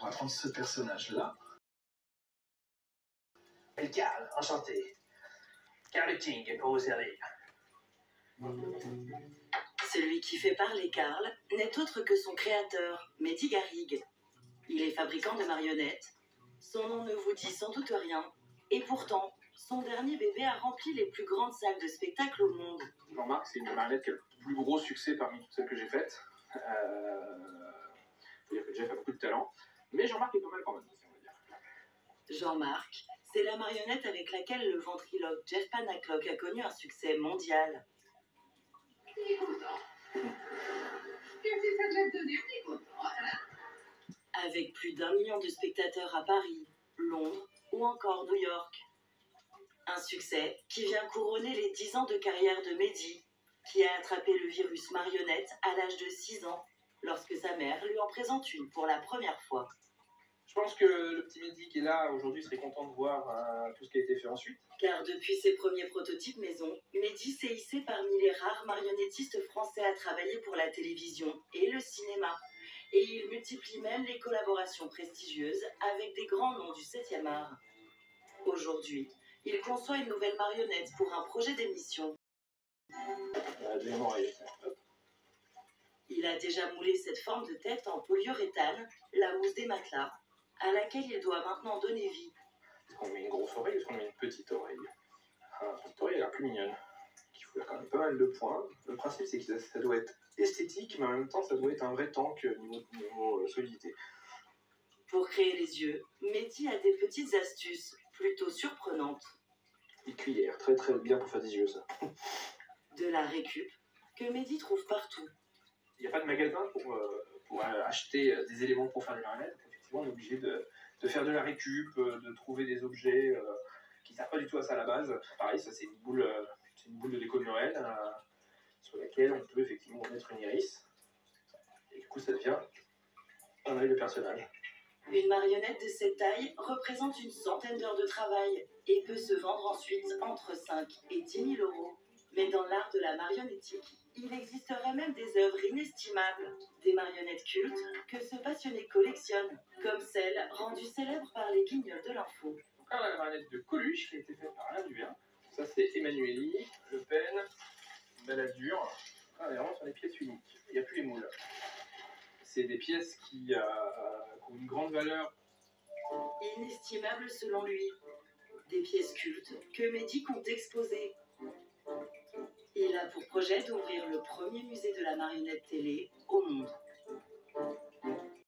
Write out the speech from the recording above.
On va prendre ce personnage-là. Et Karl, enchanté. Karl King, pour vous servir. Celui qui fait parler Karl n'est autre que son créateur, Mehdi Garrigue. Il est fabricant de marionnettes. Son nom ne vous dit sans doute rien. Et pourtant, son dernier bébé a rempli les plus grandes salles de spectacle au monde. Jean-Marc, c'est une marionnette qui a le plus gros succès parmi toutes celles que j'ai faites. Faut dire que Jeff a beaucoup de talent. Mais Jean-Marc est pas mal quand même, on va dire. Jean-Marc, c'est la marionnette avec laquelle le ventriloque Jeff Panaclock a connu un succès mondial. Il est content. Qu'est-ce que ça doit te donner? On est content. Avec plus d'1 million de spectateurs à Paris, Londres ou encore New York. Un succès qui vient couronner les 10 ans de carrière de Mehdi, qui a attrapé le virus marionnette à l'âge de 6 ans, lorsque sa mère lui en présente une pour la première fois. Je pense que le petit Mehdi qui est là aujourd'hui serait content de voir tout ce qui a été fait ensuite. Car depuis ses premiers prototypes maison, Mehdi s'est hissé parmi les rares marionnettistes français à travailler pour la télévision et le cinéma. Et il multiplie même les collaborations prestigieuses avec des grands noms du 7e art. Aujourd'hui, il conçoit une nouvelle marionnette pour un projet d'émission. Il a déjà moulé cette forme de tête en polyuréthane, la mousse des matelas, à laquelle il doit maintenant donner vie. Est-ce qu'on met une grosse oreille ou est-ce qu'on met une petite oreille? La petite oreille, elle a l'air plus mignonne. Il faut quand même pas mal de points. Le principe, c'est que ça doit être esthétique, mais en même temps, ça doit être un vrai tank niveau solidité. Pour créer les yeux, Mehdi a des petites astuces plutôt surprenantes. Une cuillère, très très bien pour faire des yeux, ça. De la récup que Mehdi trouve partout. Il n'y a pas de magasin pour acheter des éléments pour faire des marionnettes. Effectivement, on est obligé de faire de la récup, de trouver des objets qui ne servent pas du tout à ça à la base. Pareil, ça c'est une boule de déco de Noël sur laquelle on peut effectivement mettre une iris. Et du coup, ça devient un œil de personnage. Une marionnette de cette taille représente une centaine d'heures de travail et peut se vendre ensuite entre 5 et 10 000 euros. Mais dans l'art de la marionnettique, il existerait même des œuvres inestimables, des marionnettes cultes que ce passionné collectionne, comme celle rendue célèbre par les guignols de l'info. Donc là, on a la marionnette de Coluche qui a été faite par Alain Dubien. Ça, c'est Emmanueli, Le Pen, Balladur. Là, on est vraiment sur des pièces uniques. Il n'y a plus les moules. C'est des pièces qui ont une grande valeur. Inestimables selon lui. Des pièces cultes que Mehdi compte exposer. Il a pour projet d'ouvrir le premier musée de la marionnette télé